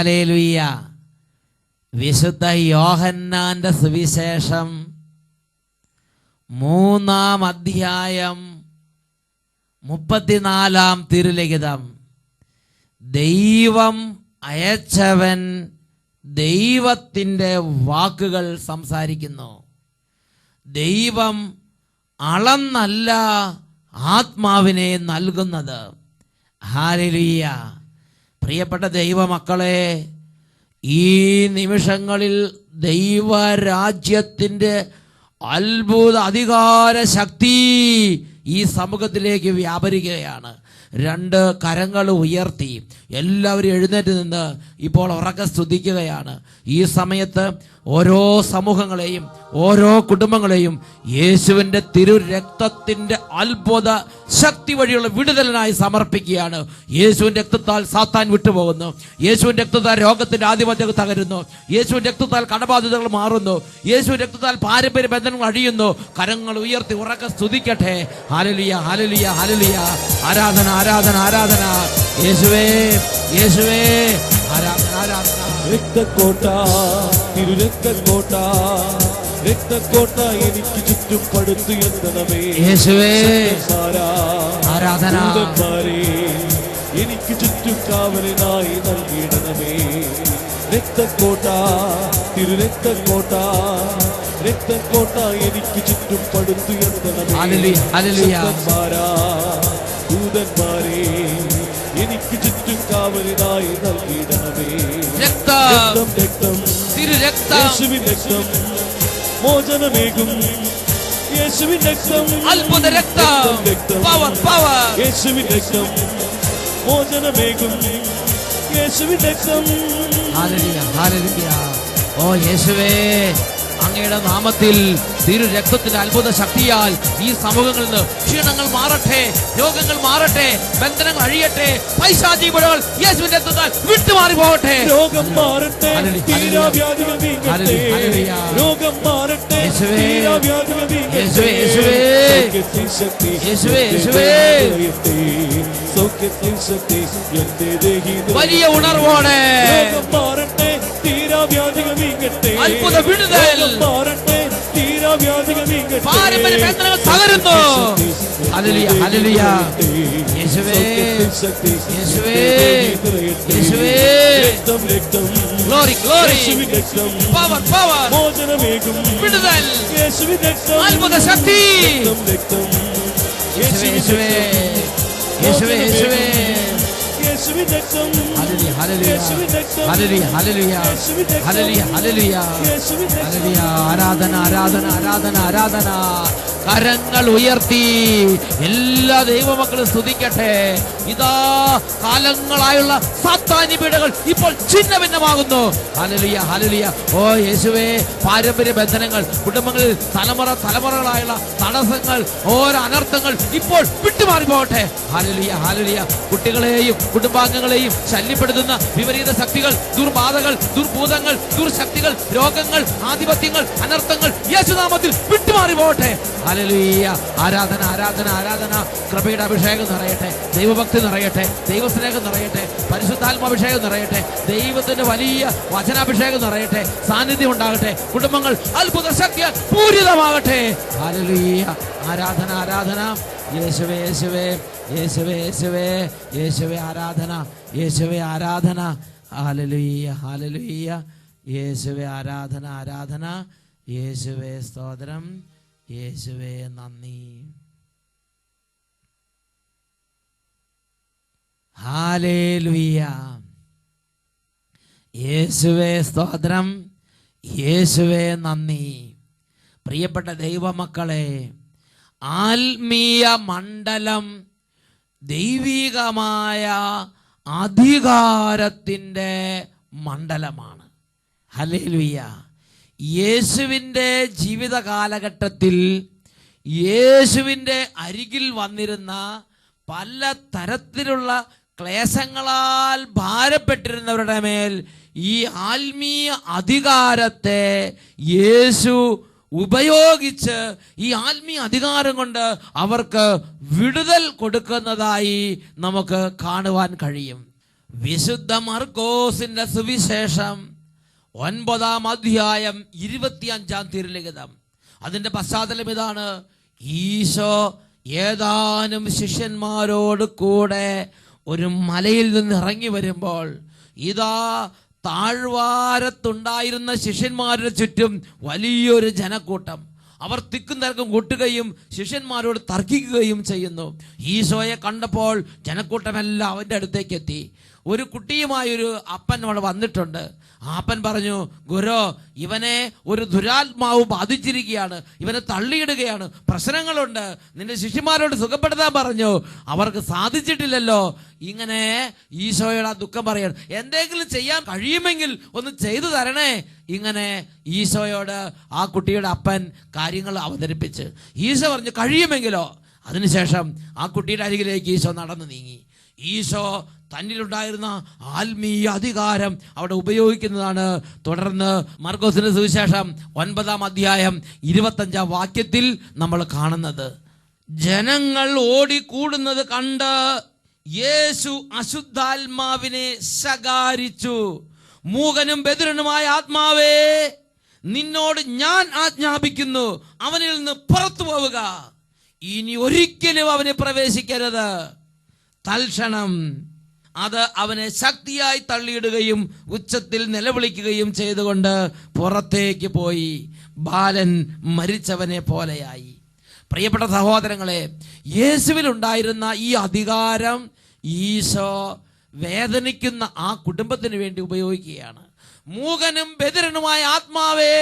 Hallelujah. വിശുദ്ധ യോഹന്നാന്റെ സുവിശേഷം 3-ാം അധ്യായം 34-ാം തിരുലിഖിതം. ദൈവം അയച്ചവൻ ദൈവത്തിൻ്റെ വാക്കുകൾ സംസാരിക്കുന്നു. ദൈവം അളന്നല്ല ആത്മാവിനെ നൽകുന്നത്. ഹല്ലേലൂയ. പ്രിയപ്പെട്ട ദൈവമക്കളെ, ഈ നിമിഷങ്ങളിൽ ദൈവരാജ്യത്തിൻ്റെ അത്ഭുത അധികാര ശക്തി ഈ സമൂഹത്തിലേക്ക് വ്യാപരിക്കുകയാണ്. 2 കരങ്ങൾ ഉയർത്തി എല്ലാവരും എഴുന്നേറ്റ് നിന്ന് ഇപ്പോൾ ഉറക്കെ സ്തുതിക്കുകയാണ്. ഈ സമയത്ത് ഓരോ സമൂഹങ്ങളെയും ഓരോ കുടുംബങ്ങളെയും യേശുവിൻ്റെ തിരുരക്തത്തിൻ്റെ അത്ഭുത ശക്തി വഴിയുള്ള വിടുതലിനായി സമർപ്പിക്കുകയാണ്. യേശുവിൻ്റെ രക്തത്താൽ സാത്താൻ വിട്ടുപോകുന്നു. യേശുവിൻ്റെ രക്തത്താൽ രോഗത്തിൻ്റെ ആധിപത്യം തകരുന്നു. യേശുവിൻ്റെ രക്തത്താൽ കടബാധ്യതകൾ മാറുന്നു. യേശുവിൻ്റെ രക്തത്താൽ പാരമ്പര്യ ബന്ധനങ്ങൾ അഴിയുന്നു. കരങ്ങൾ ഉയർത്തി ഉറക്കെ സ്തുതിക്കട്ടെ. ഹല്ലേലൂയ, ഹല്ലേലൂയ, ഹല്ലേലൂയ. ആരാധന, ആരാധന, ആരാധന. യേശുവേ, യേശുവേ, ആരാധന, ആരാധന. രക്തക്കോട്ട, തിരുരക്തക്കോട്ട, രക്തക്കോട്ട എനിക്ക് ചുറ്റും പടുത്തുയർത്തണമേ. യേശുവേ, ആരാധന. എനിക്ക് ചുറ്റും കാവലിനായി നൽകിയിടണമേ. രക്തക്കോട്ട, തിരുരക്തക്കോട്ട, രക്തക്കോട്ട എനിക്ക് ചുറ്റും പടുത്തുയർത്തണമേ. ദൂതന്മാരെ എനിക്ക് ചുറ്റും കാവലിനായി നൽകിയിടണമേ. രക്തം, രക്തം, യേശുവിൻ രക്തം മോചനമേകും. യേശുവിൻ രക്തം, അത്ഭുത രക്തം, പവർ, പവർ. യേശുവിൻ രക്തം മോചനമേകും. യേശുവിൻ രക്തം. Hallelujah, hallelujah. ഓ യേശുവേ, അങ്ങയുടെ നാമത്തിൽ തിരു രക്തത്തിന്റെ അത്ഭുത ശക്തിയാൽ ഈ സമൂഹങ്ങളിൽ നിന്ന് ക്ഷീണങ്ങൾ മാറട്ടെ, രോഗങ്ങൾ മാറട്ടെ, ബന്ധനങ്ങൾ അഴിയട്ടെ, പൈശാചികതകൾ യേശുവിന്റെ രക്തത്താൽ വിട്ടുമാറി പോകട്ടെ. രോഗം മാറട്ടെ, തീരാവ്യാധികൾ നീങ്ങട്ടെ. രോഗം മാറട്ടെ, തീരാവ്യാധികൾ നീങ്ങട്ടെ. യേശുവേ, യേശുവേ, യേശുവേ, യേശുവേ. സൗഖ്യത്തിൽ ശക്തി എന്റെ ദേഹിയിൽ വലിയ ഉണർവോടെ രോഗം മാറട്ടെ, തീരാവ്യാധികൾ നീങ്ങട്ടെ. അത്ഭുത വിടുതൽ മാറട്ടെ, തീരാവ്യാധികൾ നീങ്ങട്ടെ. പാരമ്പര്യ ബന്ധനങ്ങൾ തകരുന്നു. ഹല്ലേലൂയ, ഹല്ലേലൂയ. യേശുവേ, യേശുവേ, യേശുവേ. രക്തം, രക്തം, ഗ്ലോറി, ഗ്ലോറി, പവർ, പവർ, മോചനമേകും. വിടുതൽ, യേശുവിൻ രക്തം, അത്ഭുത ശക്തി. രക്തം, രക്തം, യേശുവേ, യേശുവേ, യേശുവേ, യേശുവേ. യേശുവിൻ രക്തം. ഹല്ലേലൂയ, ഹല്ലേലൂയ, ഹല്ലേലൂയ, ഹല്ലേലൂയ, ഹല്ലേലൂയ, ഹല്ലേലൂയ, ഹല്ലേലൂയ. ആരാധന, ആരാധന, ആരാധന, ആരാധന. കരങ്ങൾ ഉയർത്തി എല്ലാ ദൈവമക്കളും സ്തുതിക്കട്ടെ. ഇതാ കാലങ്ങളായുള്ള സാത്താന്യ പീഡകൾ ഇപ്പോൾ ഛിന്ന ഭിന്നമാകുന്നു. Hallelujah, hallelujah. ഓ യേശുവേ, പാരമ്പര്യ ബന്ധനങ്ങൾ, കുടുംബങ്ങളിൽ തലമുറകളായുള്ള തടസ്സങ്ങൾ, ഓരോ അനർത്ഥങ്ങൾ ഇപ്പോൾ വിട്ടുമാറി പോകട്ടെ. Hallelujah, hallelujah. കുട്ടികളെയും കുടുംബാംഗങ്ങളെയും ശല്യപ്പെടുത്തുന്ന വിപരീത ശക്തികൾ, ദുർബാധകൾ, ദുർഭൂതങ്ങൾ, ദുർശക്തികൾ, രോഗങ്ങൾ, ആധിപത്യങ്ങൾ, അനർത്ഥങ്ങൾ യേശുനാമത്തിൽ വിട്ടുമാറി പോകട്ടെ. ഹല്ലേലൂയ. ആരാധന, ആരാധന, ആരാധന. കൃപയുടെ അഭിഷേകം നിറയട്ടെ, ദൈവഭക്തി നിറയട്ടെ, ദൈവസ്നേഹം നിറയട്ടെ, പരിശുദ്ധാത്മാഭിഷേകം നിറയട്ടെ, ദൈവത്തിന്റെ വലിയ വചനാഭിഷേകം നിറയട്ടെ, സാന്നിധ്യം ഉണ്ടാകട്ടെ, കുടുംബങ്ങൾ അത്ഭുത ശക്തിയാൽ പൂരിതമാകട്ടെ. ഹല്ലേലൂയ. ആരാധന, ആരാധന. യേശുവേ, യേശുവേ, യേശുവേ, യേശുവേ, യേശുവേ. ആരാധന, യേശുവേ, ആരാധന. ഹല്ലേലൂയ, ഹല്ലേലൂയ. യേശുവേ, ആരാധന, ആരാധന. യേശുവേ, സ്തോത്രം. യേശുവേ, നന്ദി. ഹല്ലേലൂയ. യേശുവേ, സ്തോത്രം. യേശുവേ, നന്ദി. പ്രിയപ്പെട്ട ദൈവമക്കളെ, ആത്മീയ മണ്ഡലം ദൈവികമായ അധികാരത്തിൻ്റെ മണ്ഡലമാണ്. ഹല്ലേലൂയ. യേശുവിൻ്റെ ജീവിത കാലഘട്ടത്തിൽ യേശുവിൻ്റെ അരികിൽ വന്നിരുന്ന പല തരത്തിലുള്ള ക്ലേശങ്ങളാൽ ഭാരപ്പെട്ടിരുന്നവരുടെ മേൽ ഈ ആത്മീയ അധികാരത്തെ യേശു ഉപയോഗിച്ച് ഈ ആത്മീയ അധികാരം കൊണ്ട് അവർക്ക് വിടുതൽ കൊടുക്കുന്നതായി നമുക്ക് കാണുവാൻ കഴിയും. വിശുദ്ധ മർക്കോസിന്റെ സുവിശേഷം 9-ാം അധ്യായം 25-ാം തിരുലിഖിതം. അതിന്റെ പശ്ചാത്തലം ഇതാണ്. ഈശോ ഏതാനും ശിഷ്യന്മാരോട് കൂടെ ഒരു മലയിൽ നിന്ന് ഇറങ്ങി വരുമ്പോൾ ഇതാ താഴ്വാരത്തുണ്ടായിരുന്ന ശിഷ്യന്മാരുടെ ചുറ്റും വലിയൊരു ജനക്കൂട്ടം. അവർ തിക്കും തിരക്കും കൂട്ടുകയും ശിഷ്യന്മാരോട് തർക്കിക്കുകയും ചെയ്യുന്നു. ഈശോയെ കണ്ടപ്പോൾ ജനക്കൂട്ടമെല്ലാം അവൻ്റെ അടുത്തേക്ക് എത്തി. ഒരു കുട്ടിയുമായൊരു അപ്പൻ അവിടെ വന്നിട്ടുണ്ട്. ആ അപ്പൻ പറഞ്ഞു, ഗുരു, ഇവനെ ഒരു ദുരാത്മാവ് ബാധിച്ചിരിക്കുകയാണ്, ഇവനെ തള്ളിയിടുകയാണ്, പ്രശ്നങ്ങളുണ്ട്, നിന്റെ ശിഷ്യന്മാരോട് സുഖപ്പെടുത്താൻ പറഞ്ഞു, അവർക്ക് സാധിച്ചിട്ടില്ലല്ലോ. ഇങ്ങനെ ഈശോയോട് ആ ദുഃഖം പറയണം. എന്തെങ്കിലും ചെയ്യാൻ കഴിയുമെങ്കിൽ ഒന്ന് ചെയ്തു തരണേ. ഇങ്ങനെ ഈശോയോട് ആ കുട്ടിയുടെ അപ്പൻ കാര്യങ്ങൾ അവതരിപ്പിച്ച് ഈശോ പറഞ്ഞു, കഴിയുമെങ്കിലോ. അതിനുശേഷം ആ കുട്ടിയുടെ അരികിലേക്ക് ഈശോ നടന്നു നീങ്ങി. ഈശോ തന്നിലുണ്ടായിരുന്ന ആത്മീയ അധികാരം അവിടെ ഉപയോഗിക്കുന്നതാണ്. തുടർന്ന് മർക്കോസിന്റെ സുവിശേഷം 9-ാം അധ്യായം 25-ാം വാക്യത്തിൽ നമ്മൾ കാണുന്നത്, ജനങ്ങൾ ഓടിക്കൂടുന്നത് കണ്ട് യേശു അശുദ്ധാത്മാവിനെ ശകാരിച്ചു. മൂകനും ബധിരനുമായ ആത്മാവേ, നിന്നോട് ഞാൻ ആജ്ഞാപിക്കുന്നു, അവനിൽ നിന്ന് പുറത്തു പോവുക, ഇനി ഒരിക്കലും അവനെ പ്രവേശിക്കരുത്. തൽക്ഷണം അത് അവനെ ശക്തിയായി തള്ളിയിടുകയും ഉച്ചത്തിൽ നിലവിളിക്കുകയും ചെയ്തുകൊണ്ട് പുറത്തേക്ക് പോയി. ബാലൻ മരിച്ചവനെ പോലെയായി. പ്രിയപ്പെട്ട സഹോദരങ്ങളെ, യേശുവിലുണ്ടായിരുന്ന ഈ അധികാരം ഈശോ വേദനിക്കുന്ന ആ കുടുംബത്തിന് വേണ്ടി ഉപയോഗിക്കുകയാണ്. മൂകനും ബധിരനുമായ ആത്മാവേ,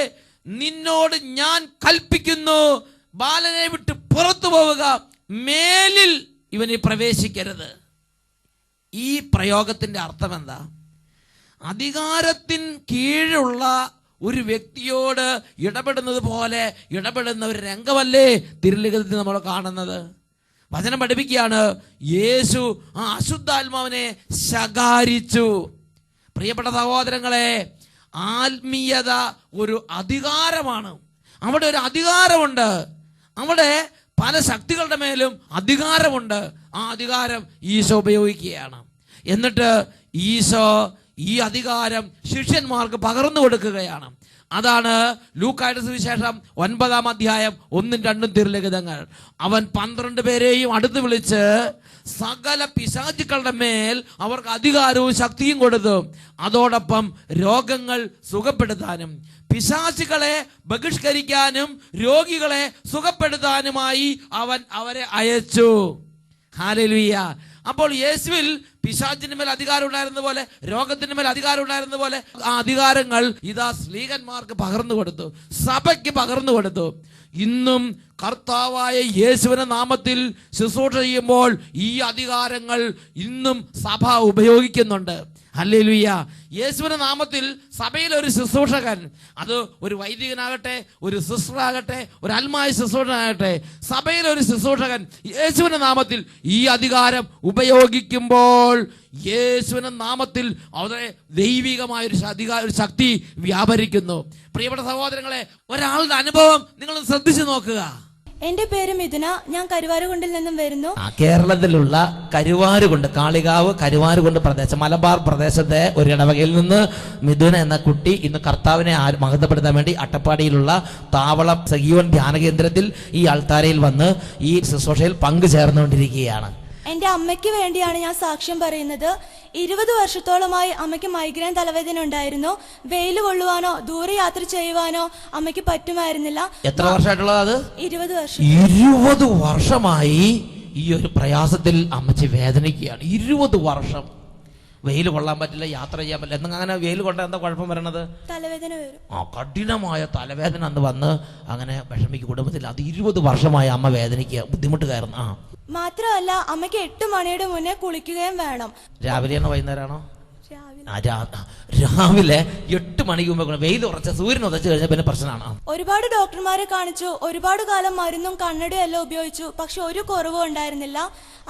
നിന്നോട് ഞാൻ കൽപ്പിക്കുന്നു, ബാലനെ വിട്ട് പുറത്തു പോവുക, മേലിൽ ഇവനെ പ്രവേശിക്കരുത്. ഈ പ്രയോഗത്തിന്റെ അർത്ഥം എന്താ? അധികാരത്തിന് കീഴുള്ള ഒരു വ്യക്തിയോട് ഇടപെടുന്നത് പോലെ ഇടപെടുന്ന ഒരു രംഗമല്ലേ തിരുലിഖിതത്തിൽ നമ്മൾ കാണുന്നത്. വചനം പഠിപ്പിക്കുകയാണ്, യേശു ആ അശുദ്ധാത്മാവിനെ ശകാരിച്ചു. പ്രിയപ്പെട്ട സഹോദരങ്ങളെ, ആത്മീയത ഒരു അധികാരമാണ്. അവിടെ ഒരു അധികാരമുണ്ട്. അവിടെ പല ശക്തികളുടെ മേലും അധികാരമുണ്ട്. ആ അധികാരം ഈശോ ഉപയോഗിക്കുകയാണ്. എന്നിട്ട് ഈശോ ഈ അധികാരം ശിഷ്യന്മാർക്ക് പകർന്നു കൊടുക്കുകയാണ്. അതാണ് ലൂക്കായുടെ സുവിശേഷം 9-ാം അധ്യായം 1-2 തിരുലിഖിതങ്ങൾ. അവൻ 12 പേരെയും അടുത്ത് വിളിച്ച് സകല പിശാചുക്കളുടെ മേൽ അവർക്ക് അധികാരവും ശക്തിയും കൊടുത്തു. അതോടൊപ്പം രോഗങ്ങൾ സുഖപ്പെടുത്താനും പിശാചുക്കളെ ബഹിഷ്കരിക്കാനും രോഗികളെ സുഖപ്പെടുത്താനുമായി അവൻ അവരെ അയച്ചു. ഹല്ലേലൂയ. അപ്പോൾ യേശുവിൽ പിശാചിന് മേൽ അധികാരം ഉണ്ടായിരുന്ന പോലെ, രോഗത്തിന് മേൽ അധികാരം ഉണ്ടായിരുന്ന പോലെ, ആ അധികാരങ്ങൾ ഇതാ സ്ലീഹന്മാർക്ക് പകർന്നു കൊടുത്തു, സഭയ്ക്ക് പകർന്നു കൊടുത്തു. ഇന്നും കർത്താവായ യേശുവിന്റെ നാമത്തിൽ ശുശ്രൂഷ ചെയ്യുമ്പോൾ ഈ അധികാരങ്ങൾ ഇന്നും സഭ ഉപയോഗിക്കുന്നുണ്ട്. ഹല്ലേലൂയ. യേശുവിന്റെ നാമത്തിൽ സഭയിൽ ഒരു ശുശ്രൂഷകൻ, അത് ഒരു വൈദികനാകട്ടെ, ഒരു സിസ്റ്ററാകട്ടെ, ഒരു ആത്മായ ശുശ്രൂഷകനാകട്ടെ, സഭയിൽ ഒരു ശുശ്രൂഷകൻ യേശുവിന്റെ നാമത്തിൽ ഈ അധികാരം ഉപയോഗിക്കുമ്പോൾ യേശുവിന്റെ നാമത്തിൽ അവിടെ ദൈവികമായ ഒരു ശക്തി വ്യാപരിക്കുന്നു. പ്രിയപ്പെട്ട സഹോദരങ്ങളെ, ഒരാളുടെ അനുഭവം നിങ്ങൾ ശ്രദ്ധിച്ചു നോക്കുക. എന്റെ പേര് മിഥുന, ഞാൻ കരുവാരുകുണ്ടിൽ നിന്നും വരുന്നു. കേരളത്തിലുള്ള കരുവാരുകുണ്ട്, കാളികാവ് കരുവാരുകുണ്ട് പ്രദേശം, മലബാർ പ്രദേശത്തെ ഒരു ഇടവകയിൽ നിന്ന് മിഥുന എന്ന കുട്ടി ഇന്ന് കർത്താവിനെ മഹത്വപ്പെടുത്താൻ വേണ്ടി അട്ടപ്പാടിയിലുള്ള താവളം സജീവൻ ധ്യാന കേന്ദ്രത്തിൽ ഈ അൾത്താരയിൽ വന്ന് ഈ ശുശ്രൂഷയിൽ പങ്കുചേർന്നുകൊണ്ടിരിക്കുകയാണ്. എന്റെ അമ്മയ്ക്ക് വേണ്ടിയാണ് ഞാൻ സാക്ഷ്യം പറയുന്നത്. 20 വർഷത്തോളമായി അമ്മയ്ക്ക് മൈഗ്രെയിൻ തലവേദന ഉണ്ടായിരുന്നു. വെയിൽ കൊള്ളുവാനോ ദൂരെ യാത്ര ചെയ്യുവാനോ അമ്മയ്ക്ക് പറ്റുമായിരുന്നില്ല. എത്ര വർഷമായിട്ടുള്ളത്? 20 വർഷം. 20 വർഷമായി ഈ ഒരു പ്രയാസത്തിൽ അമ്മച്ചി വേദനിക്കുകയാണ്. 20 വർഷം വെയിൽ കൊള്ളാൻ പറ്റില്ല, യാത്ര ചെയ്യാൻ പറ്റില്ല. എന്നാൽ അങ്ങനെ വെയിൽ കൊണ്ട എന്താ കുഴപ്പം വരണത്? തലവേദന വരും. കഠിനമായ തലവേദന അന്ന് വന്ന് അങ്ങനെ വിഷമിക്കും കുടുംബത്തിൽ. അത് 20 വർഷമായി അമ്മ വേദനിക്കുക, ബുദ്ധിമുട്ട് കയറുന്നു. മാത്രമല്ല അമ്മയ്ക്ക് 8 മണിയുടെ മുന്നേ കുളിക്കുകയും വേണം. രാവിലെയാണോ വൈകുന്നേരമാണോ? രാവിലെ 8 മണിക്ക് മുമ്പ്. വെയിൽ ഉറച്ച സൂര്യൻ ഉദച്ചു കഴിഞ്ഞാൽ പിന്നെ പ്രശ്നമാണ്. ഒരുപാട് ഡോക്ടർമാരെ കാണിച്ചു, ഒരുപാട് കാലം മരുന്നും കണ്ണടയും എല്ലാം ഉപയോഗിച്ചു, പക്ഷെ ഒരു കുറവും ഉണ്ടായിരുന്നില്ല.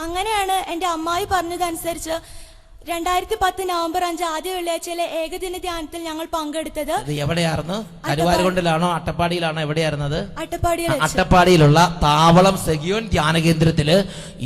അങ്ങനെയാണ് എന്റെ അമ്മായി പറഞ്ഞതനുസരിച്ച് 2010 നവംബർ 5 ആദ്യ വെള്ളിയാഴ്ചയിലെ ഏകദിന ധ്യാനത്തിൽ ഞങ്ങൾ പങ്കെടുത്തത്. എവിടെയായിരുന്നു? കരുവാരകുണ്ടിലാണോ അട്ടപ്പാടിയിലാണോ? എവിടെയായിരുന്നത്? അട്ടപ്പാടിയിലുള്ള താവളം സെഗിയോൻ ധ്യാന കേന്ദ്രത്തില്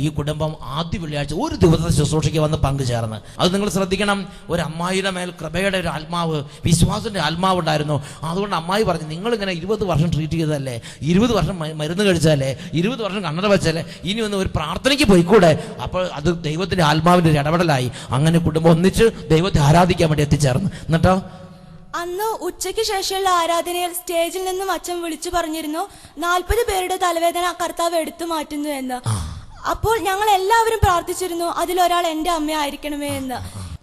ഈ കുടുംബം ആദ്യ വെള്ളിയാഴ്ച ഒരു ദിവസത്തെ ശുശ്രൂഷയ്ക്ക് വന്ന് പങ്കുചേർന്ന്. അത് നിങ്ങൾ ശ്രദ്ധിക്കണം. ഒരു അമ്മായിയുടെ മേൽ കൃപയുടെ ഒരു ആത്മാവ്, വിശ്വാസത്തിന്റെ ആത്മാവ് ഉണ്ടായിരുന്നു. അതുകൊണ്ട് അമ്മായി പറഞ്ഞു, നിങ്ങൾ ഇങ്ങനെ 20 വർഷം ട്രീറ്റ് ചെയ്തതല്ലേ, 20 വർഷം മരുന്ന് കഴിച്ചതല്ലേ, 20 വർഷം കണ്ണട വെച്ചല്ലേ, ഇനി ഒന്ന് ഒരു പ്രാർത്ഥനയ്ക്ക് പോയിക്കൂടെ? അപ്പോൾ അത് ദൈവത്തിന്റെ ആത്മാവിന്റെ ഒരു ഇടപെടലായി. അങ്ങനെ കുടുംബം ഒന്നിച്ച് ദൈവത്തെ ആരാധിക്കാൻ വേണ്ടി എത്തിച്ചേർന്ന്. എന്നിട്ടോ അന്ന് ഉച്ചയ്ക്ക് ശേഷമുള്ള ആരാധനയിൽ സ്റ്റേജിൽ നിന്നും അച്ഛൻ വിളിച്ചു പറഞ്ഞിരുന്നു, 40 പേരുടെ തലവേദന കർത്താവ് എടുത്തു മാറ്റുന്നു എന്ന്. അപ്പോൾ ഞങ്ങൾ എല്ലാവരും പ്രാർത്ഥിച്ചിരുന്നു, അതിലൊരാൾ എന്റെ അമ്മയായിരിക്കണമേ എന്ന്.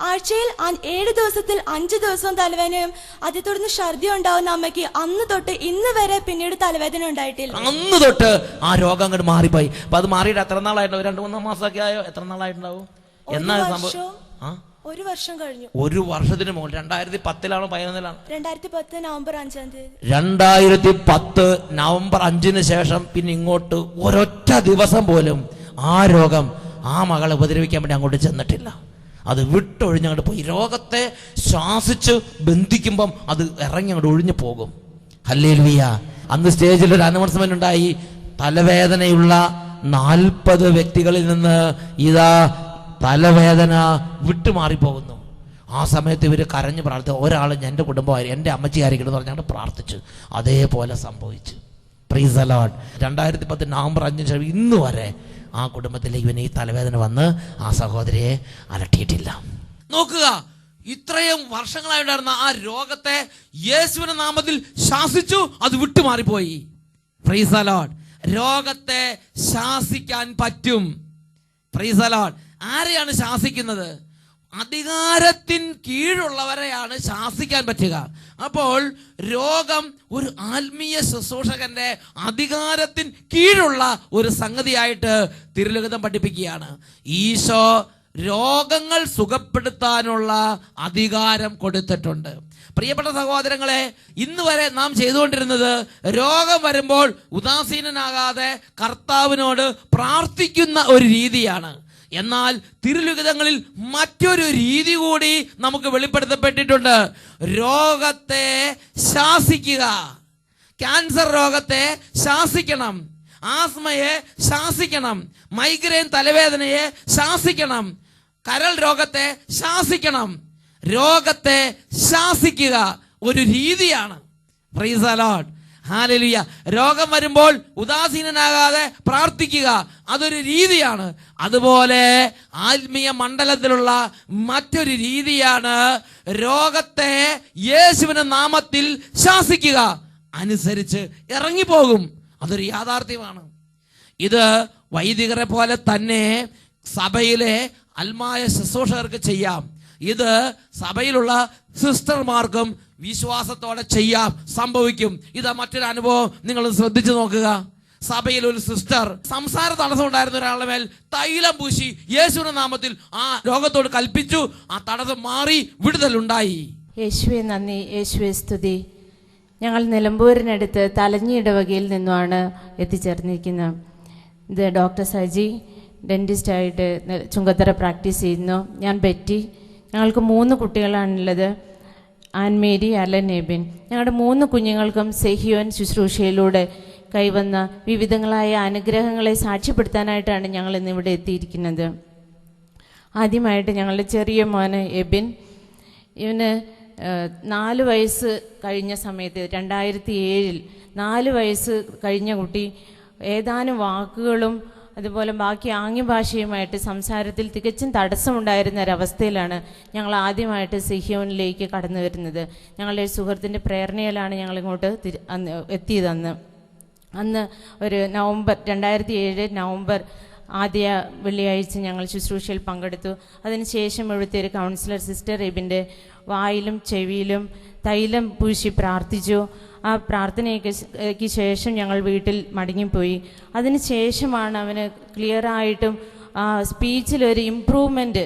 ആഴ്ചയിൽ 7 ദിവസത്തിൽ 5 ദിവസവും തലവേദനയും അതേ തുടർന്ന് ഛർദി ഉണ്ടാവുന്ന അമ്മയ്ക്ക് അന്ന് തൊട്ട് ഇന്ന് വരെ പിന്നീട് തലവേദന ഉണ്ടായിട്ടില്ല. അന്ന് തൊട്ട് ആ രോഗം അങ്ങോട്ട് മാറിപ്പോയി. അപ്പൊ അത് മാറിയിട്ട് എത്ര നാളായിട്ടുണ്ടാവും? 2-3 മാസമൊക്കെ ആയോ? എത്ര നാളായിട്ടുണ്ടാവും? എന്നാ സംഭവം? 1 വർഷം കഴിഞ്ഞു. 1 വർഷത്തിന് മുകളിൽ. 2010 11 2010 നവംബർ 5 2010 നവംബർ 5 ശേഷം പിന്നെ ഇങ്ങോട്ട് ഒരൊറ്റ ദിവസം പോലും ആ രോഗം ആ മകളെ ഉപദ്രവിക്കാൻ വേണ്ടി അങ്ങോട്ട് ചെന്നിട്ടില്ല. അത് വിട്ടൊഴിഞ്ഞങ്ങോട്ട് പോയി. രോഗത്തെ ശ്വാസിച്ച് ബന്ധിക്കുമ്പം അത് ഇറങ്ങി അങ്ങോട്ട് ഒഴിഞ്ഞു പോകും. ഹല്ലേലൂയ. അന്ന് സ്റ്റേജിൽ ഒരു അനൗൺസ്മെന്റ് ഉണ്ടായി, തലവേദനയുള്ള 40 വ്യക്തികളിൽ നിന്ന് ഇതാ തലവേദന വിട്ടുമാറിപ്പോകുന്നു. ആ സമയത്ത് ഇവർ കരഞ്ഞ് പ്രാർത്ഥിച്ചു. ഒരാൾ എൻ്റെ കുടുംബമായി, എൻ്റെ അമ്മച്ചിയായിരിക്കണം എന്ന് പറഞ്ഞാൽ പ്രാർത്ഥിച്ചു. അതേപോലെ സംഭവിച്ചു. Praise the Lord. 2010 നവംബർ 5 ശേഷം ഇന്ന് വരെ ആ കുടുംബത്തിലേക്ക് ഇവന് ഈ തലവേദന വന്ന് ആ സഹോദരിയെ അലട്ടിയിട്ടില്ല. നോക്കുക, ഇത്രയും വർഷങ്ങളായിട്ടുണ്ടായിരുന്ന ആ രോഗത്തെ യേശുവിന്റെ നാമത്തിൽ ശാസിച്ചു, അത് വിട്ടുമാറിപ്പോയി. Praise the Lord. രോഗത്തെ ശാസിക്കാൻ പറ്റും. Praise the Lord. ആരെയാണ് ശാസിക്കുന്നത്? അധികാരത്തിൻ കീഴുള്ളവരെയാണ് ശാസിക്കാൻ പറ്റുക. അപ്പോൾ രോഗം ഒരു ആത്മീയ ശുശ്രൂഷകന്റെ അധികാരത്തിൻ കീഴുള്ള ഒരു സംഗതിയായിട്ട് തിരുലിഖിതം പഠിപ്പിക്കുകയാണ്. ഈശോ രോഗങ്ങൾ സുഖപ്പെടുത്താനുള്ള അധികാരം കൊടുത്തിട്ടുണ്ട്. പ്രിയപ്പെട്ട സഹോദരങ്ങളെ, ഇന്ന് വരെ നാം ചെയ്തുകൊണ്ടിരുന്നത് രോഗം വരുമ്പോൾ ഉദാസീനനാകാതെ കർത്താവിനോട് പ്രാർത്ഥിക്കുന്ന ഒരു രീതിയാണ്. എന്നാൽ തിരുലിഖിതങ്ങളിൽ മറ്റൊരു രീതി കൂടി നമുക്ക് വെളിപ്പെടുത്തപ്പെട്ടിട്ടുണ്ട്. രോഗത്തെ ശാസിക്കുക. ക്യാൻസർ രോഗത്തെ ശാസിക്കണം, ആസ്മയെ ശാസിക്കണം, മൈഗ്രെയിൻ തലവേദനയെ ശാസിക്കണം, കരൾ രോഗത്തെ ശാസിക്കണം. രോഗത്തെ ശാസിക്കുക ഒരു രീതിയാണ്. Praise the Lord. ഹല്ലേലൂയ. രോഗം വരുമ്പോൾ ഉദാസീനനാകാതെ പ്രാർത്ഥിക്കുക, അതൊരു രീതിയാണ്. അതുപോലെ ആത്മീയ മണ്ഡലത്തിലുള്ള മറ്റൊരു രീതിയാണ് രോഗത്തെ യേശുവിന്റെ നാമത്തിൽ ശാസിക്കുക. അനുസരിച്ച് ഇറങ്ങിപ്പോകും. അതൊരു യാഥാർത്ഥ്യമാണ്. ഇത് വൈദികരെ പോലെ തന്നെ സഭയിലെ ആത്മായ ശുശ്രൂഷകർക്ക് ചെയ്യാം. ഇത് സഭയിലുള്ള സിസ്റ്റർമാർക്കും വിശ്വാസത്തോടെ ചെയ്യാം, സംഭവിക്കും. ഇതാ മറ്റൊരു അനുഭവം നിങ്ങൾ ശ്രദ്ധിച്ചു നോക്കുക. സഭയിൽ ഒരു സിസ്റ്റർ സംസാര തടസ്സം ഉണ്ടായിരുന്ന ഒരാളുടെ മേൽ തൈലം പൂശി യേശുവിന്റെ നാമത്തിൽ ആ രോഗത്തോട് കൽപ്പിച്ചു. ആ തടസ്സം മാറി, വിടുതലുണ്ടായി. യേശുവെ നന്ദി, യേശുവെ സ്തുതി. ഞങ്ങൾ നിലമ്പൂരിനടുത്ത് തലഞ്ഞി ഇടവകയിൽ നിന്നുമാണ് എത്തിച്ചേർന്നിരിക്കുന്നത്. ഇത് ഡോക്ടർ സജി ഡെന്റിസ്റ്റായിട്ട് ചുങ്കത്തറ പ്രാക്ടീസ് ചെയ്യുന്നു. ഞാൻ ബെറ്റി. ഞങ്ങൾക്ക് 3 കുട്ടികളാണുള്ളത്. ആൻമേരി, അലൻ, എബിൻ. ഞങ്ങളുടെ 3 കുഞ്ഞുങ്ങൾക്കും സെഹിയോൻ ശുശ്രൂഷയിലൂടെ കൈവന്ന വിവിധങ്ങളായ അനുഗ്രഹങ്ങളെ സാക്ഷ്യപ്പെടുത്താനായിട്ടാണ് ഞങ്ങൾ ഇന്നിവിടെ എത്തിയിരിക്കുന്നത്. ആദ്യമായിട്ട് ഞങ്ങളുടെ ചെറിയ മോന് എബിൻ, ഇവന് 4 വയസ്സ് കഴിഞ്ഞ സമയത്ത് 2007 4 വയസ്സ് കഴിഞ്ഞ കുട്ടി ഏതാനും വാക്കുകളും അതുപോലെ ബാക്കി ആംഗ്യഭാഷയുമായിട്ട് സംസാരത്തിൽ തികച്ചും തടസ്സമുണ്ടായിരുന്ന ഒരവസ്ഥയിലാണ് ഞങ്ങൾ ആദ്യമായിട്ട് സിഹിയോനിലേക്ക് കടന്നു വരുന്നത്. ഞങ്ങളുടെ സുഹൃത്തിൻ്റെ പ്രേരണയിലാണ് ഞങ്ങളിങ്ങോട്ട് എത്തിയത്. അന്ന് ഒരു 2007 നവംബർ ആദ്യ വെള്ളിയാഴ്ച ഞങ്ങൾ ശുശ്രൂഷയിൽ പങ്കെടുത്തു. അതിനുശേഷം ഇവിടുത്തെ ഒരു കൗൺസിലർ സിസ്റ്റർ എബിൻ്റെ വായിലും ചെവിയിലും തൈലം പൂശി പ്രാർത്ഥിച്ചു. ആ പ്രാർത്ഥനയ്ക്ക് ശേഷം ഞങ്ങൾ വീട്ടിൽ മടങ്ങിപ്പോയി. അതിന് ശേഷമാണ് അവന് ക്ലിയറായിട്ടും സ്പീച്ചിലൊരു ഇമ്പ്രൂവ്മെൻറ്റ്,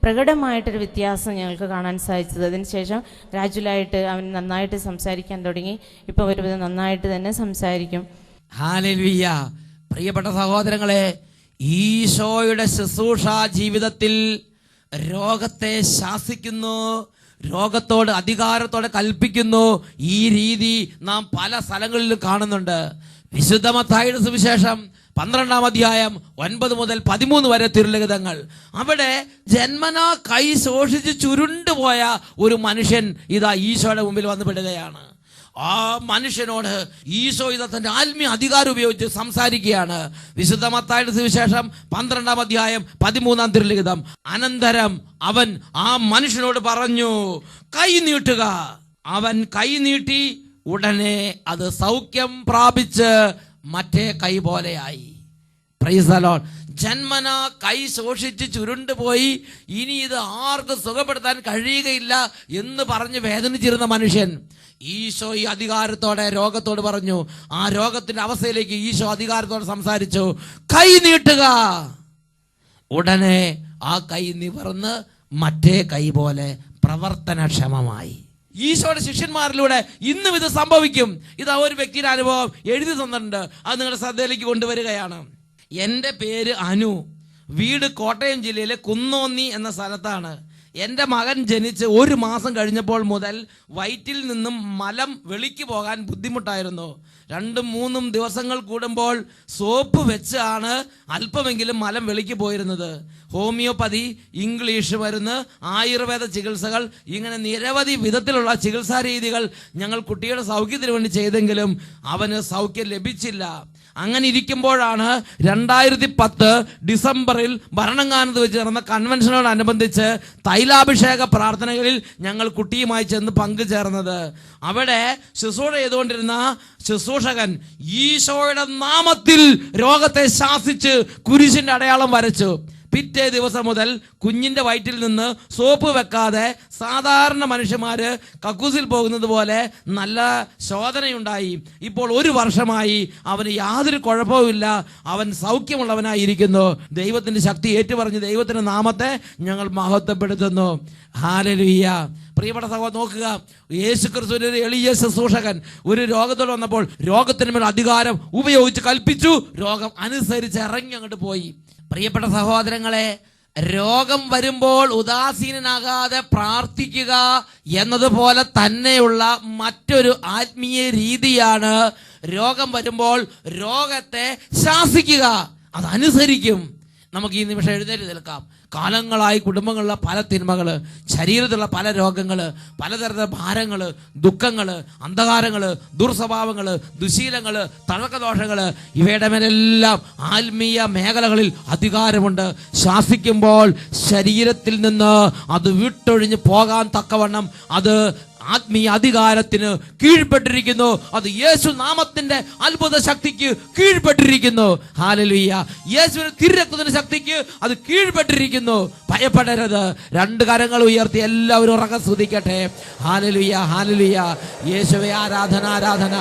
പ്രകടമായിട്ടൊരു വ്യത്യാസം ഞങ്ങൾക്ക് കാണാൻ സാധിച്ചത്. അതിനുശേഷം ഗ്രാജുവലായിട്ട് അവൻ നന്നായിട്ട് സംസാരിക്കാൻ തുടങ്ങി. ഇപ്പോൾ ഒരുവിധം നന്നായിട്ട് തന്നെ സംസാരിക്കും. ഹല്ലേലൂയ. പ്രിയപ്പെട്ട സഹോദരങ്ങളെ, ഈശോയുടെ ശുശ്രൂഷ ജീവിതത്തിൽ രോഗത്തെ ശാസിക്കുന്നു, രോഗത്തോട് അധികാരത്തോടെ കൽപ്പിക്കുന്നു. ഈ രീതി നാം പല സ്ഥലങ്ങളിലും കാണുന്നുണ്ട്. വിശുദ്ധ മത്തായിയുടെ സുവിശേഷം 12-ാം അധ്യായം 9 മുതൽ 13 വരെ തിരുലിഖിതങ്ങൾ. അവിടെ ജന്മനാ കൈ ശോഷിച്ച് ചുരുണ്ടുപോയ ഒരു മനുഷ്യൻ ഇതാ ഈശോയുടെ മുമ്പിൽ വന്ന് പെടുകയാണ്. ആ മനുഷ്യനോട് ഈശോ ഇതാ തന്റെ ആത്മീയ അധികാരം ഉപയോഗിച്ച് സംസാരിക്കുകയാണ്. വിശുദ്ധ മത്തായിയുടെ സുവിശേഷം 12-ാം അധ്യായം 13-ാം തിരുലിഖിതം. അനന്തരം അവൻ ആ മനുഷ്യനോട് പറഞ്ഞു, കൈ നീട്ടുക. അവൻ കൈ നീട്ടി, ഉടനെ അത് സൗഖ്യം പ്രാപിച്ച് മറ്റേ കൈ പോലെയായി. Praise the Lord. ജന്മനാ കൈ ശോഷിച്ച് ചുരുണ്ടുപോയി, ഇനി ഇത് ആർക്കും സുഖപ്പെടുത്താൻ കഴിയുകയില്ല എന്ന് പറഞ്ഞ് വേദനിച്ചിരുന്ന മനുഷ്യൻ ഈശോ ഈ അധികാരത്തോടെ രോഗത്തോട് പറഞ്ഞു. ആ രോഗത്തിന്റെ അവസ്ഥയിലേക്ക് ഈശോ അധികാരത്തോടെ സംസാരിച്ചു, കൈ നീട്ടുക. ഉടനെ ആ കൈ നിവർന്ന് മറ്റേ കൈ പോലെ പ്രവർത്തനക്ഷമമായി. ഈശോയുടെ ശിഷ്യന്മാരിലൂടെ ഇന്നും ഇത് സംഭവിക്കും. ഇതാ ഒരു വ്യക്തിയുടെ അനുഭവം എഴുതി തന്നിട്ടുണ്ട്. അത് നിങ്ങളുടെ ശ്രദ്ധയിലേക്ക് കൊണ്ടുവരികയാണ്. എൻ്റെ പേര് അനു. വീട് കോട്ടയം ജില്ലയിലെ കുന്നോന്നി എന്ന സ്ഥലത്താണ്. എൻ്റെ മകൻ ജനിച്ച് 1 മാസം കഴിഞ്ഞപ്പോൾ മുതൽ വയറ്റിൽ നിന്നും മലം വെളിക്ക് പോകാൻ ബുദ്ധിമുട്ടായിരുന്നു. 2-3 ദിവസങ്ങൾ കൂടുമ്പോൾ സോപ്പ് വെച്ചാണ് അല്പമെങ്കിലും മലം വെളിക്ക് പോയിരുന്നത്. ഹോമിയോപ്പതി, ഇംഗ്ലീഷ് മരുന്ന്, ആയുർവേദ ചികിത്സകൾ, ഇങ്ങനെ നിരവധി വിധത്തിലുള്ള ചികിത്സാ രീതികൾ ഞങ്ങൾ കുട്ടിയുടെ സൗഖ്യത്തിന് വേണ്ടി ചെയ്തെങ്കിലും അവന് സൗഖ്യം ലഭിച്ചില്ല. അങ്ങനെ ഇരിക്കുമ്പോഴാണ് 2010 ഡിസംബറിൽ ഭരണങ്ങാനത്ത് വെച്ച് നടന്ന കൺവെൻഷനോടനുബന്ധിച്ച് തൈലാഭിഷേക പ്രാർത്ഥനകളിൽ ഞങ്ങൾ കുട്ടിയുമായി ചെന്ന് പങ്കുചേർന്നത്. അവിടെ ശുശ്രൂഷ ചെയ്തുകൊണ്ടിരുന്ന ശുശ്രൂഷകൻ ഈശോയുടെ നാമത്തിൽ രോഗത്തെ ശാസിച്ച് കുരിശിന്റെ അടയാളം വരച്ചു. പിറ്റേ ദിവസം മുതൽ കുഞ്ഞിന്റെ വയറ്റിൽ നിന്ന് സോപ്പ് വെക്കാതെ സാധാരണ മനുഷ്യന്മാര് കക്കൂസിൽ പോകുന്നത് പോലെ നല്ല ശോധനയുണ്ടായി. ഇപ്പോൾ 1 വർഷമായി അവന് യാതൊരു കുഴപ്പവുമില്ല. അവൻ സൗഖ്യമുള്ളവനായിരിക്കുന്നു. ദൈവത്തിന്റെ ശക്തി ഏറ്റുപറഞ്ഞ് ദൈവത്തിന്റെ നാമത്തെ ഞങ്ങൾ മഹത്വപ്പെടുത്തുന്നു. ഹല്ലേലൂയ. പ്രിയപ്പെട്ട സഹോദരൻ, നോക്കുക, യേശുക്രിസ്തുവിന്റെ ഒരു എളിയ ശുശ്രൂഷകൻ ഒരു രോഗത്തോട് വന്നപ്പോൾ രോഗത്തിന് മേൽ അധികാരം ഉപയോഗിച്ച് കൽപ്പിച്ചു. രോഗം അനുസരിച്ച് ഇറങ്ങി അങ്ങോട്ട് പോയി. പ്രിയപ്പെട്ട സഹോദരങ്ങളെ, രോഗം വരുമ്പോൾ ഉദാസീനനാകാതെ പ്രാർത്ഥിക്കുക എന്നതുപോലെ തന്നെയുള്ള മറ്റൊരു ആത്മീയ രീതിയാണ് രോഗം വരുമ്പോൾ രോഗത്തെ ശാസിക്കുക. അതനുസരിക്കും. നമുക്ക് ഈ നിമിഷം എഴുന്നേറ്റ് നിൽക്കാം. കാലങ്ങളായി കുടുംബങ്ങളിലെ പല തിന്മകള്, ശരീരത്തിലുള്ള പല രോഗങ്ങള്, പലതരത്തിലുള്ള ഭാരങ്ങള്, ദുഃഖങ്ങള്, അന്ധകാരങ്ങള്, ദുർസ്വഭാവങ്ങള്, ദുശീലങ്ങള്, തഴക്കദോഷങ്ങള്, ഇവയുടെ മേലെല്ലാം ആത്മീയ മേഖലകളിൽ അധികാരമുണ്ട്. ശാസിക്കുമ്പോൾ ശരീരത്തിൽ നിന്ന് അത് വിട്ടൊഴിഞ്ഞ് പോകാൻ തക്കവണ്ണം അത് ആത്മീയ അധികാരത്തിന് കീഴ്പ്പെട്ടിരിക്കുന്നു. അത് യേശു നാമത്തിന്റെ അത്ഭുത ശക്തിക്ക് കീഴ്പ്പെട്ടിരിക്കുന്നു. ഹല്ലേലൂയ. യേശുവിന്റെ തിരുരക്തത്തിന്റെ ശക്തിക്ക് അത് കീഴ്പ്പെട്ടിരിക്കുന്നു. ഭയപ്പെടരുത്. 2 കരങ്ങൾ ഉയർത്തി എല്ലാവരും ഉറക്കെ സ്തുതിക്കട്ടെ. ഹല്ലേലൂയ, ഹല്ലേലൂയ. യേശുവേ, ആരാധന, ആരാധന.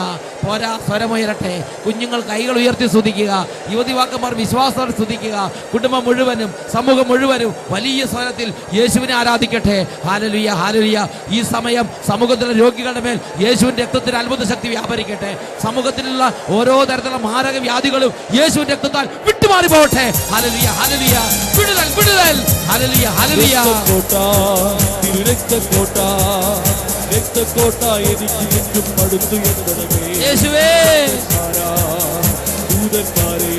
പോരാ, സ്വരമുയരട്ടെ. കുഞ്ഞുങ്ങൾ കൈകൾ ഉയർത്തി സ്തുതിക്കുക. യുവതിവാക്കന്മാർ വിശ്വാസത്തോടെ സ്തുതിക്കുക. കുടുംബം മുഴുവനും, സമൂഹം മുഴുവനും വലിയ സ്വരത്തിൽ യേശുവിനെ ആരാധിക്കട്ടെ. Hallelujah, hallelujah. ഈ സമയം സമൂഹത്തിലെ രോഗികളുടെ മേൽ യേശുവിന്റെ രക്തത്തിന് അത്ഭുത ശക്തി വ്യാപരിക്കട്ടെ. സമൂഹത്തിലുള്ള ഓരോ തരത്തിലുള്ള മാരക വ്യാധികളും യേശുവിന്റെ രക്തത്താൽ വിട്ടുമാറി പോകട്ടെ. Hallelujah, hallelujah. വിടുതൽ, വിടുതൽ. Hallelujah, hallelujah. രക്തക്കോട്ട എനിക്ക് ചുറ്റും പടുത്തു എന്നതമേ യേശുവേ. ദൂതന്മാരെ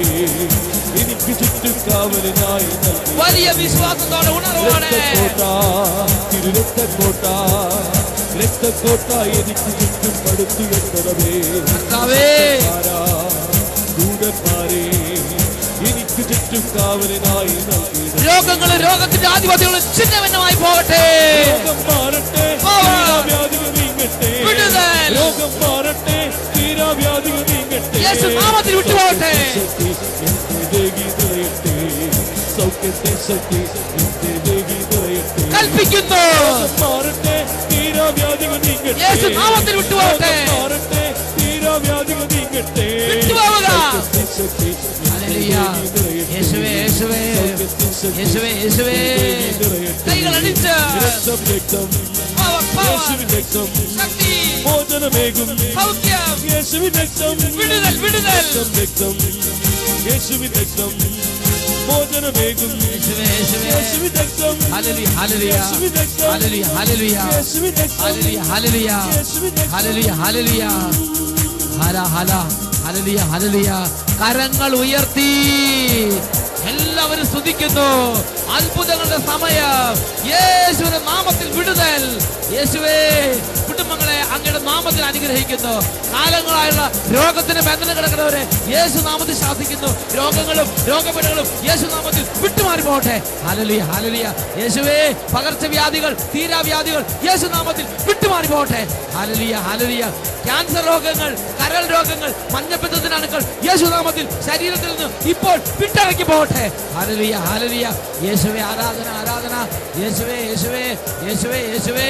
എനിക്ക് ചുറ്റും കാവലിനായി വലിയ വിശ്വാസത്തോടെ ഉണർവാണ്. രക്തക്കോട്ട എനിക്ക് ചുറ്റും പടുത്തു എന്നതമേ ദൂതന്മാരെ എനിക്ക് ചുറ്റും കാവലിനായി രോഗങ്ങളും രോഗത്തിന്റെ ആധിപത്യങ്ങളും ചിഹ്നമായി പോകട്ടെ. രോഗം മാറട്ടെ, വ്യാധികൾ നീങ്ങട്ടെ. രോഗം മാറട്ടെ, തീരാവ്യാധികൾ നീങ്ങട്ടെ. യേശു നാമത്തിൽ വിട്ടുപോകട്ടെ. സൗഖ്യത്തെ ശക്തി കൽപ്പിക്കുന്നു. മാറട്ടെ, തീരാവ്യാധികൾ നീങ്ങട്ടെ. യേശു നാമത്തിൽ വിട്ടുപോകട്ടെ. മാറട്ടെ, തീരാവ്യാധികൾ നീങ്ങട്ടെ. വിട്ടുപോവുക. ഹല്ലേലൂയ. യേശുവേ, യേശുവേ, യേശുവേ, യേശുവേ. കൈകൾ അടിച്ച് ശക്തി, മോചനമേകും സൗഖ്യം, യേശുവിൻ രക്തം, വിടുതൽ, വിടുതൽ. രക്തം, യേശുവിൻ രക്തം, മോചനമേകും യേശുവേ യേശുവേ യേശുവിൻ രക്തം ഹല്ലേലൂയ ഹല്ലേലൂയ യേശുവിൻ രക്തം ഹല്ലേലൂയ ഹല്ലേലൂയ യേശുവിൻ രക്തം ഹല്ലേലൂയ ഹല്ലേലൂയ യേശുവിൻ രക്തം hallelujah hallelujah Hala Hala hallelujah hallelujah. കരങ്ങൾ ഉയർത്തി എല്ലാവരും സ്തുതിക്കുന്നു. അത്ഭുതങ്ങളുടെ സമയം. യേശുവിന്റെ നാമത്തിൽ വിടുതൽ. യേശുവേ, കുടുംബങ്ങളെ അങ്ങയുടെ നാമത്തിൽ അനുഗ്രഹിക്കുന്നു. കാലങ്ങളായുള്ള രോഗത്തിന് ബന്ധനം കിടക്കുന്നവരെ യേശു നാമത്തിൽ ശാസിക്കുന്നു. രോഗങ്ങളും രോഗപീഠകളും യേശു നാമത്തിൽ വിട്ടുമാറി പോകട്ടെ. ഹല്ലേലൂയ ഹല്ലേലൂയ. യേശുവേ, പകർച്ചവ്യാധികൾ തീരാവ്യാധികൾ യേശു നാമത്തിൽ വിട്ടുമാറി പോകട്ടെ. Hallelujah hallelujah. ക്യാൻസർ രോഗങ്ങൾ, കരൾ രോഗങ്ങൾ, മഞ്ഞപ്പിത്തത്തിന് അണുക്കൾ യേശു നാമത്തിൽ ശരീരത്തിൽ നിന്ന് ഇപ്പോൾ വിട്ടിറക്കി പോകട്ടെ. ഹല്ലേലൂയ ഹല്ലേലൂയ. യേശുവേ ആരാധന ആരാധന. യേശുവേ യേശുവേ യേശുവേ യേശുവേ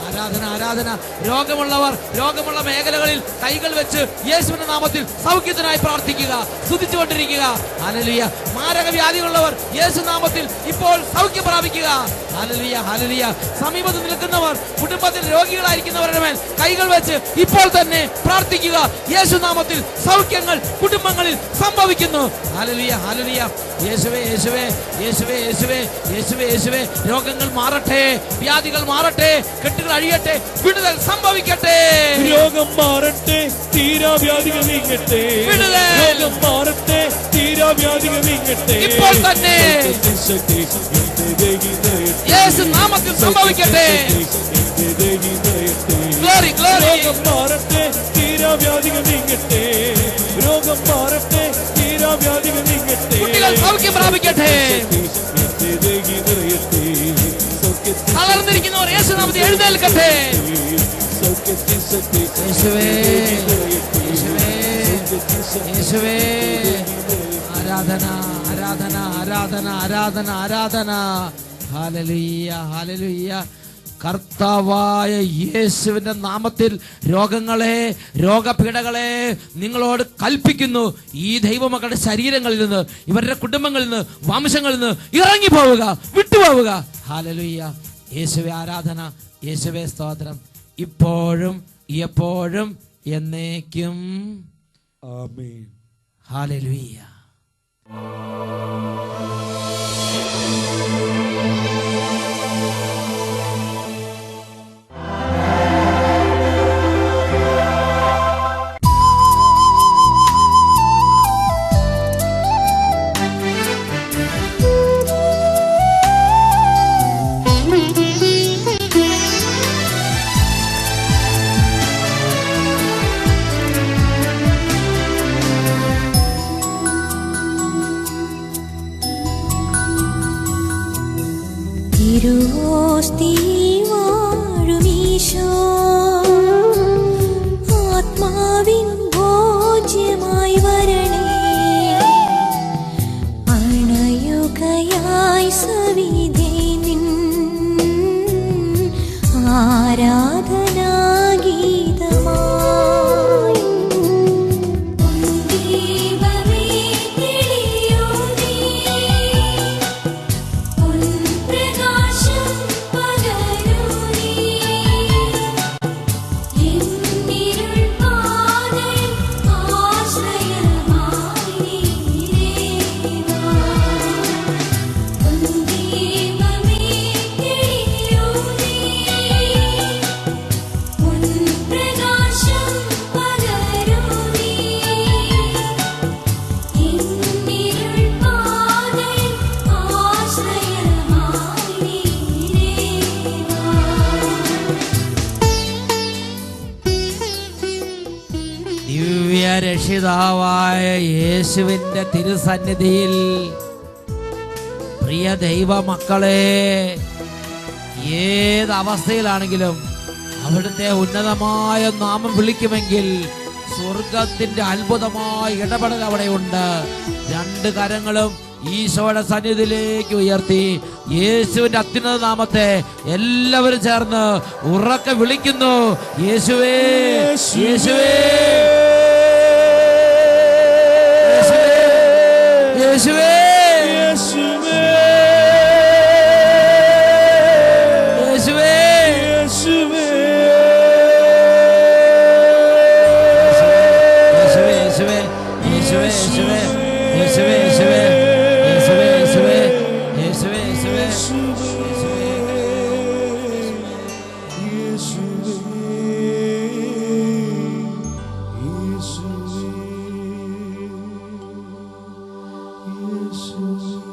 ആരാധന ആരാധന. രോഗമുള്ളവർ രോഗമുള്ള മേഖലകളിൽ കൈകൾ വെച്ച് യേശുവിന്റെ നാമത്തിൽ സൗഖ്യത്തിനായി പ്രാർത്ഥിക്കുക, സ്തുതിച്ചുകൊണ്ടിരിക്കുക. ഹല്ലേലൂയ. മാരകവ്യാധികളുള്ളവർ യേശു നാമത്തിൽ ഇപ്പോൾ സൗഖ്യം പ്രാപിക്കുക. ഹല്ലേലൂയ ഹല്ലേലൂയ. സമീപത്ത് നിൽക്കുന്നവർ കുടുംബത്തിൽ രോഗികളായിരിക്കുന്നവരുടെ മേൽ കൈകൾ വെച്ച് ഇപ്പോൾ തന്നെ പ്രാർത്ഥിക്കുക. യേശു നാമത്തിൽ സൗഖ്യങ്ങൾ കുടുംബങ്ങളിൽ സംഭവിക്കുന്നു. ഹല്ലേലൂയ ഹല്ലേലൂയ. യേശുവേ യേശുവേ യേശുവേ യേശുവേ യേശുവേ യേശുവേ. രോഗങ്ങൾ മാറട്ടെ, വ്യാധികൾ മാറട്ടെ, കെട്ടുകൾ അഴിയട്ടെ, വിടുതൽ സംഭവിക്കട്ടെ. രോഗം മാറട്ടെ, തീരാവ്യാധികൾ നീങ്ങട്ടെ. രോഗം മാറട്ടെ, തീരാവ്യാധികൾ നീങ്ങട്ടെ. ഇപ്പോൾ തന്നെ യേശു നാമത്തിൽ സംഭവിക്കട്ടെ. Glory glory. രോഗം മാറട്ടെ, തീരാവ്യാധികൾ നീങ്ങട്ടെ. രോഗം മാറട്ടെ, തീരാവ്യാധികൾ നീങ്ങട്ടെ. കുട്ടികൾ സൗഖ്യം പ്രാപിക്കട്ടെ. തളർന്നിരിക്കുന്നവർ യേശു നാമത്തിൽ എഴുന്നേൽക്കട്ടെ. യേശുവേ യേശുവേ യേശുവേ. ആരാധന ആരാധന ആരാധന ആരാധന ആരാധന. Hallelujah hallelujah. കർത്താവായ യേശുവിന്റെ നാമത്തിൽ രോഗങ്ങളെ രോഗപീഠകളെ നിങ്ങളോട് കൽപ്പിക്കുന്നു. ഈ ദൈവമക്കളുടെ ശരീരങ്ങളിൽ നിന്ന്, ഇവരുടെ കുടുംബങ്ങളിൽ നിന്ന്, വംശങ്ങളിൽ നിന്ന് ഇറങ്ങി പോവുക, വിട്ടുപോവുക. ഹല്ലേലൂയ. യേശുവേ ആരാധന, യേശുവേ സ്തോത്രം, ഇപ്പോഴും എപ്പോഴും എന്നേക്കും. ആമേൻ. ഹല്ലേലൂയ. തിരുവോസ്തിയിൽ വാഴുമീശോ, ആത്മാവിൻ ഭോജ്യമായി വരണേ. അണയുകയായി സവിധേ നിൻ ആരാധനാഗീതമായി. രക്ഷിതാവായ യേശുവിന്റെ തിരുസന്നിധിയിൽ പ്രിയ ദൈവമക്കളെ, ഏത് അവസ്ഥയിലാണെങ്കിലും അവിടുത്തെ ഉന്നതമായ നാമം വിളിക്കുമെങ്കിൽ സ്വർഗത്തിന്റെ അത്ഭുതമായ ഇടപെടൽ അവിടെയുണ്ട്. രണ്ട് കരങ്ങളും ഈശോയുടെ സന്നിധിയിലേക്ക് ഉയർത്തി യേശുവിന്റെ അത്യുന്നത നാമത്തെ എല്ലാവരും ചേർന്ന് ഉറക്കെ വിളിക്കുന്നു. യേശുവേ യേശുവേ യേശുവേ യേശുവേ യേശുവേ യേശുവേ യേശുവേ യേശുവേ യേശുവേ യേശുവേ യേശുവേ യേശുവേ യേശുവേ യേശു